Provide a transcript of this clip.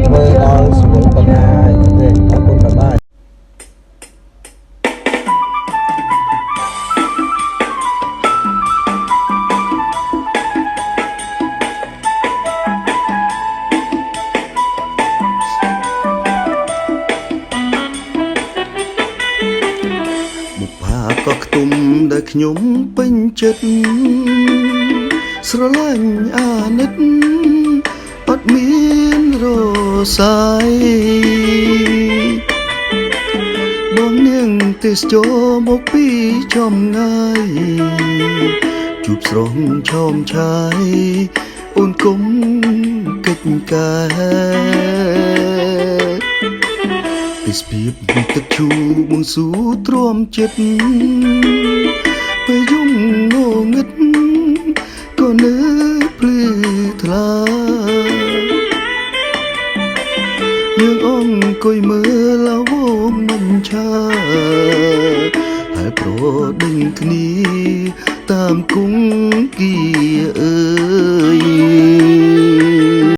ធ្វើដល់ស្រួលប៉ុណ្ណាទេអរគុណបាទបុប្ផាក៏ខ្ទុំដែលខ្ញុំពេញចិត្តស្រឡាញ់អាណិតអត់មានរសាយបងនាងទេសចរមកពីចំងាយជួបស្រងឆោមឆាយអូនគុំកិច្ចការទេសភាពទឹកឈូបងស៊ូទ្រាំចិត្តពេលយំងងឹតក៏នៅភ្លឺថ្លាយើងអង្គុយមើលអវមិនឆាហើយប្រដេញគ្នាតាមគង្គគាអើយ